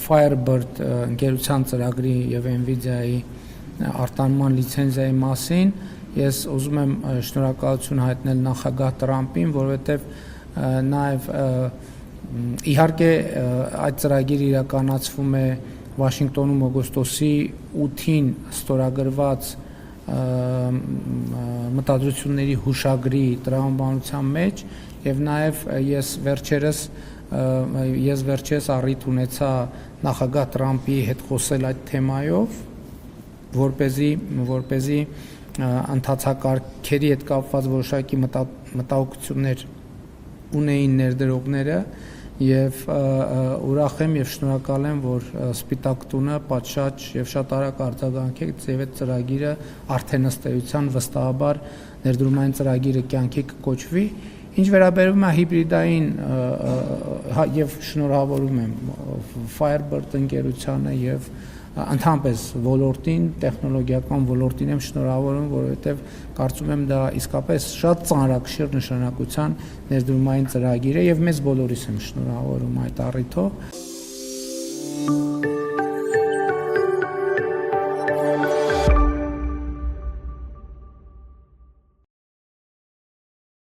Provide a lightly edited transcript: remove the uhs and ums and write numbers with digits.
Firebird ընկերության ծրագրի եւ Nvidia-ի արտանման լիցենզիայի մասին ես ուզում եմ շնորհակալություն հայտնել նախագահ Տրամփին, որովհետեւ նաեւ իհարկե այդ ծրագիրը իրականացվում է Վաշինգտոնում օգոստոսի 8-ին ստորագրված մտադրությունների հուշագրի տրամաբանության մեջ եւ նաեւ ես վերջերս առիթ ունեցա նախագահ Տրամփի հետ խոսել այդ թեմայով, որպեսզի ընթացակարգերի հետ կապված որոշակի մտահոգություններ ունեին ներդրողները եւ ուրախ եմ եւ շնորհակալ եմ, որ Սպիտակ տունը պատշաճ եւ շատ արագ արձագանքեց եւ այդ ծրագիրը արդեն ըստ էության վստահաբար ներդրումային ծրագիրը կյանքի կկոչվի։ Ինչ վերաբերում է հիբրիդային եւ շնորհավորում եմ Firebird ընկերությանը եւ ընդհանրապես ոլորտին, տեխնոլոգիական ոլորտին եմ շնորհավորում, որովհետեւ կարծում եմ դա իսկապես շատ ծանրակշիռ նշանակության ներդրումային ծրագիր է եւ մեզ բոլորիս եմ շնորհավորում այդ առիթով։